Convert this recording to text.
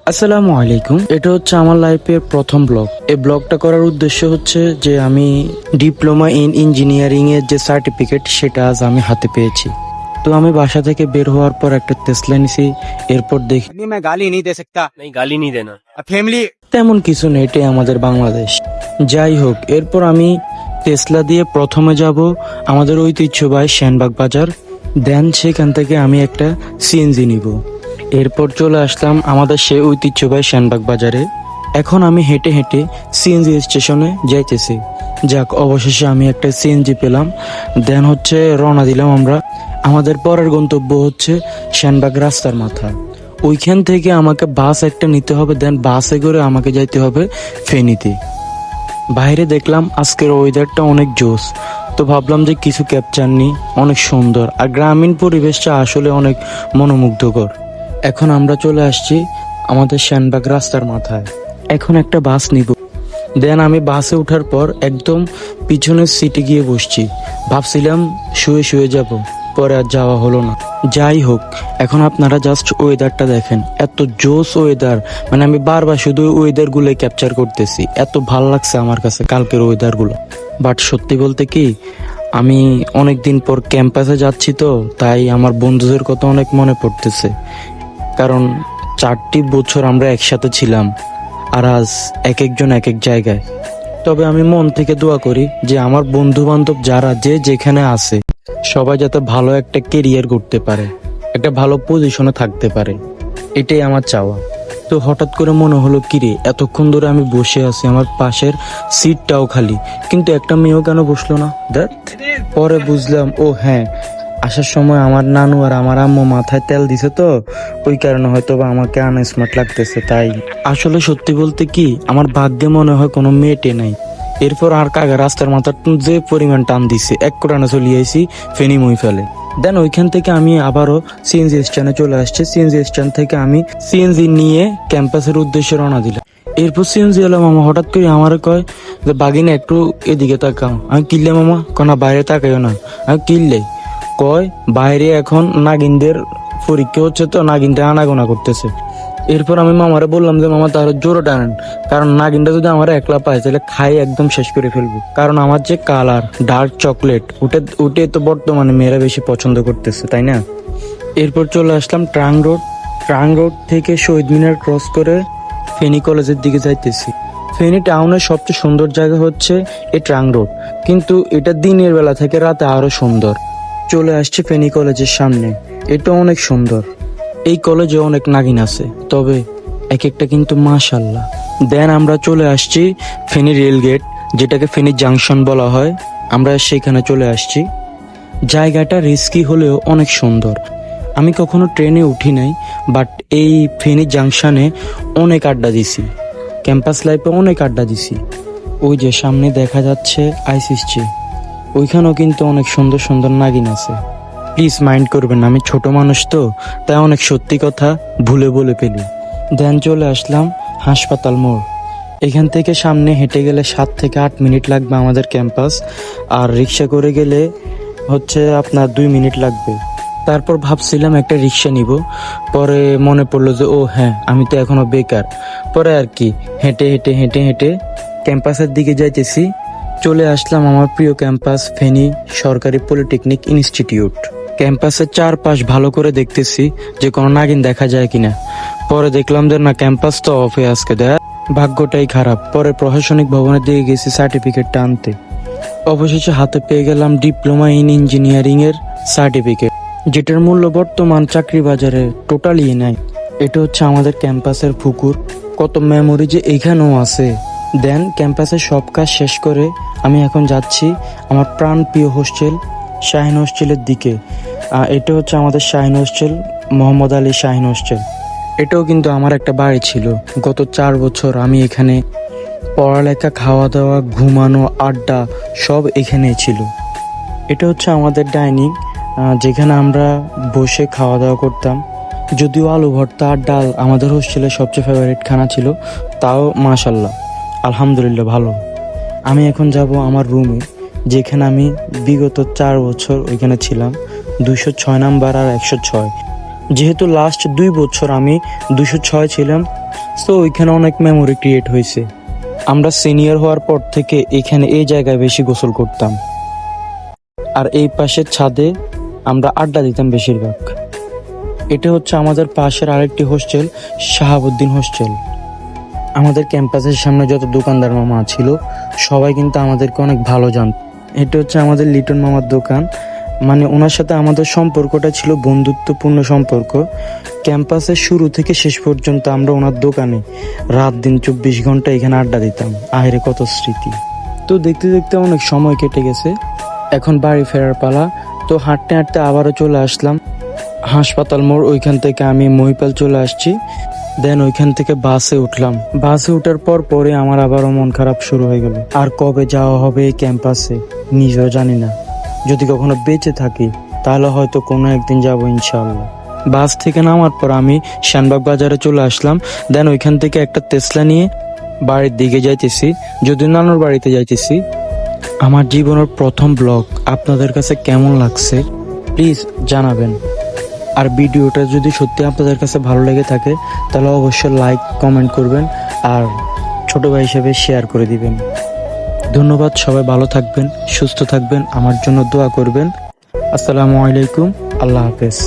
আসসালামু আলাইকুম। এটা হচ্ছে আমার লাইফের প্রথম ব্লগ। এই ব্লগটা করার উদ্দেশ্য হচ্ছে যে আমি ডিপ্লোমা ইন ইঞ্জিনিয়ারিং এর যে সার্টিফিকেট সেটা আজ আমি হাতে পেয়েছি। তো আমি বাসা থেকে বের হওয়ার পর একটা টেসলা নিছি। এরপর দেখি नहीं मैं गाली नहीं दे सकता। नहीं गाली नहीं देना। फैमिली তেমন কিছু নেই, এটাই আমাদের বাংলাদেশ। যাই হোক, এরপর আমি টেসলা দিয়ে প্রথমে যাব আমাদের ঐতিহ্যবাহী সেনবাগ বাজার। দেন সেখান থেকে আমি একটা সিএনজি নিব। এরপর চলে আসলাম আমাদের সেই ঐতিহ্যবাহী সেনবাগ বাজারে। এখন আমি হেঁটে হেঁটে সিএনজি স্টেশনে যাইতেছি। যাক, অবশেষে আমি একটা সিএনজি পেলাম। দেন হচ্ছে রওনা দিলাম আমরা। আমাদের পরের গন্তব্য হচ্ছে সেনবাগ রাস্তার মাথা। ওইখান থেকে আমাকে বাস একটা নিতে হবে, দেন বাসে করে আমাকে যাইতে হবে ফেনীতে। বাইরে দেখলাম আজকের ওয়েদারটা অনেক জোস, তো ভাবলাম যে কিছু ক্যাপচার নিই। অনেক সুন্দর আর গ্রামীণ পরিবেশটা আসলে অনেক মনোমুগ্ধকর। এখন আমরা চলে আসছি আমাদের সেনবাগ রাস্তার মাথায়। এখন একটা বাস নিব। দেন আমি বাসে ওঠার পর একদম পিছনের সিটে গিয়ে বসছি। ভাবছিলাম শুয়ে শুয়ে যাব, পরে আর যাওয়া হলো না। যাই হোক, এখন আপনারা জাস্ট ওয়েদারটা দেখেন, এত জোস ওয়েদার। মানে আমি বারবার শুধু ওয়েদার গুলো ক্যাপচার করতেছি, এত ভাল লাগছে আমার কাছে কালকের ওয়েদার গুলো। বাট সত্যি বলতে কি, আমি অনেক দিন পর ক্যাম্পাসে যাচ্ছি, তো তাই আমার বন্ধুদের কথা অনেক মনে পড়তেছে। কারণ 4টি বছর আমরা একসাথে ছিলাম, আর আজ এক একজন এক এক জায়গায়। তবে আমি মন থেকে দোয়া করি যে আমার বন্ধু বান্ধব যারা যে যেখানে আছে সবাই যাতে ভালো একটা কেরিয়ার করতে পারে, একটা ভালো পজিশনে থাকতে পারে, এটাই আমার চাওয়া। তো হঠাৎ করে মনে হলো, কিরে এতক্ষণ ধরে আমি বসে আছি, আমার পাশের সিটটাও খালি, কিন্তু একটা মেয়েও কেন বসলো না? দেখ, পরে বুঝলাম ও হ্যাঁ, আসার সময় আমার নানু আর আমার আম্মু মাথায় তেল দিছে, তো ওই কারণে হয়তো বা আমাকে আনস্মার্ট লাগতেছে। তাই আসলে সত্যি বলতে কি, আমার ভাগ্যে মনে হয় কোনো মেয়েটে নাই। এরপর আর কাগা রাস্তার মাথার যে পরিমাণ টান দিছে, এক কোটানে চলে আইছি ফেনী মই ফেলে। দেন ওইখান থেকে আমি আবারও সিএনজি স্ট্যান্ডে চলে আসছি। সিএনজি স্ট্যান্ড থেকে আমি সিএনজি নিয়ে ক্যাম্পাসের উদ্দেশ্যে রওনা দিলাম। এরপর সিএনজি এলাম, মামা হঠাৎ করে আমার কয় যে বাগিনা একটু এদিকে তাকাও। আমি কিনলে মামা? কনা বাইরে তাকাইও না। আমি কিনলে কয় বাইরে এখন নাগিনদের পরীক্ষা হচ্ছে, তো নাগিনটা আনাগোনা করতেছে। এরপর আমি মামারে বললাম যে মামা তার জোরে টানেন, কারণ নাগিনটা যদি আমার একলা পায় তাহলে খাই একদম শেষ করে ফেলবো। কারণ আমার যে কালার ডার্ক চকলেট, ওটা তো বর্তমানে মেয়েরা বেশি পছন্দ করতেছে, তাই না? এরপর চলে আসলাম ট্রাং রোড। ট্রাং রোড থেকে শহীদ মিনার ক্রস করে ফেনী কলেজের দিকে যাইতেছি। ফেনী টাউনের সবচেয়ে সুন্দর জায়গা হচ্ছে এই ট্রাং রোড, কিন্তু এটা দিনের বেলা থেকে রাতে আরো সুন্দর। চলে আসছে ফেনী কলেজের সামনে, এটা অনেক সুন্দর। এই কলেজে অনেক নাগিন আছে, তবে এক একটা কিন্তু মাশাল্লাহ। দেন আমরা চলে আসছি ফেনী রেলগেট, যেটাকে ফেনী জাংশন বলা হয়। আমরা সেখানে চলে আসছি। জায়গাটা রিস্কি হলেও অনেক সুন্দর। আমি কখনো ট্রেনে উঠি নাই, বাট এই ফেনী জাংশনে অনেক আড্ডা দিছি, ক্যাম্পাস লাইফে অনেক আড্ডা দিছি। ওই যে সামনে দেখা যাচ্ছে আইসিসি, ওইখানেও কিন্তু অনেক সুন্দর সুন্দর নাগিন আছে। প্লিজ মাইন্ড করবেন না, আমি ছোট মানুষ তো, তাই অনেক সত্যি কথা ভুলে বলে ফেলি। দেন চলে আসলাম হাসপাতাল মোড়। এখান থেকে সামনে হেঁটে গেলে 7 থেকে 8 মিনিট লাগবে আমাদের ক্যাম্পাস, আর রিক্সা করে গেলে হচ্ছে আপনার 2 মিনিট লাগবে। তারপর ভাবছিলাম একটা রিক্সা নিব, পরে মনে পড়লো যে ও হ্যাঁ, আমি তো এখনো বেকার। পরে আর কি হেঁটে হেঁটে হেঁটে হেঁটে ক্যাম্পাসের দিকে যাইতেছি। চলে আসলাম আমার প্রিয় ক্যাম্পাস ফেনী সরকারি পলিটেকনিক ইনস্টিটিউট। ক্যাম্পাসের চারপাশ ভালো করে দেখতেছি যে কোনো নাগিন দেখা যায় কিনা। পরে দেখলাম যে না, ক্যাম্পাস তো অফে আজকে। ভাগ্যটাই খারাপ। পরে প্রশাসনিক ভবনের দিকে গেছি সার্টিফিকেটটা আনতে। অবশেষে হাতে পেয়ে গেলাম ডিপ্লোমা ইন ইঞ্জিনিয়ারিং এর সার্টিফিকেট, যেটার মূল্য বর্তমান চাকরি বাজারে টোটালি নাই। এটা হচ্ছে আমাদের ক্যাম্পাসের পুকুর, কত মেমোরি যে এখানেও আছে। দেন ক্যাম্পাসের সব কাজ শেষ করে আমি এখন যাচ্ছি আমার প্রাণ প্রিয় হোস্টেল শাহিন হোস্টেলের দিকে। এটা হচ্ছে আমাদের শাহিন হোস্টেল, মোহাম্মদ আলী শাহিন হোস্টেল। এটাও কিন্তু আমার একটা বাড়ি ছিল। গত 4 বছর আমি এখানে পড়ালেখা, খাওয়া দাওয়া, ঘুমানো, আড্ডা সব এখানেই ছিল। এটা হচ্ছে আমাদের ডাইনিং, যেখানে আমরা বসে খাওয়া দাওয়া করতাম। যদিও আলু ভর্তা আর ডাল আমাদের হোস্টেলের সবচেয়ে ফেভারিট খানা ছিল, তাও মাশাল্লাহ আলহামদুলিল্লাহ ভালো। আমি এখন যাব আমার রুমে, যেখানে আমি বিগত 4 বছর ওইখানে ছিলাম, 206 নাম্বার আর 106। যেহেতু লাস্ট 2 বছর আমি 206 ছিলাম, তো ওইখানে অনেক মেমোরি ক্রিয়েট হয়েছে। আমরা সিনিয়র হওয়ার পর থেকে এখানে এই জায়গায় বেশি গোসল করতাম, আর এই পাশের ছাদে আমরা আড্ডা দিতাম বেশিরভাগ। এটা হচ্ছে আমাদের পাশের আরেকটি হোস্টেল, শাহাবুদ্দিন হোস্টেল। আমাদের ক্যাম্পাসের সামনে যত দোকানদার মামা ছিল সবাই কিন্তু আমাদেরকে অনেক ভালো জানত। এটা হচ্ছে আমাদের লিটন মামার দোকান, মানে ওনার সাথে আমাদের সম্পর্কটা ছিল বন্ধুত্বপূর্ণ সম্পর্ক। ক্যাম্পাসের শুরু থেকে শেষ পর্যন্ত আমরা ওনার দোকানে রাত দিন 24 ঘন্টা এখানে আড্ডা দিতাম। আহেরে কত স্মৃতি। তো দেখতে দেখতে অনেক সময় কেটে গেছে, এখন বাড়ি ফেরার পালা। তো হাঁটতে হাঁটতে আবারও চলে আসলাম হাসপাতাল মোড়। ওইখান থেকে আমি মহিপাল চলে আসছি, দেন ওইখান থেকে বাসে উঠলাম। বাসে উঠার পরে আমার আবারও মন খারাপ শুরু হয়ে গেল। আর কবে যাওয়া হবে এই ক্যাম্পাসে নিজেও জানি না। যদি কখনো বেঁচে থাকি তাহলে হয়তো কোনো একদিন যাবো ইনশাআল্লাহ। বাস থেকে নামার পর আমি শানবাগ বাজারে চলে আসলাম। দেন ওইখান থেকে একটা তেসলা নিয়ে বাড়ির দিকে যাইতেছি, যদি নানুর বাড়িতে যাইতেছি। আমার জীবনের প্রথম ব্লগ আপনাদের কাছে কেমন লাগছে প্লিজ জানাবেন। আর ভিডিওটা যদি সত্যি আপনাদের কাছে ভালো লেগে থাকে তাহলে অবশ্যই লাইক কমেন্ট করবেন, আর ছোট ভাই হিসেবে শেয়ার করে দিবেন। ধন্যবাদ, সবাই ভালো থাকবেন, সুস্থ থাকবেন, আমার জন্য দোয়া করবেন। আসসালামু আলাইকুম, আল্লাহ হাফেজ।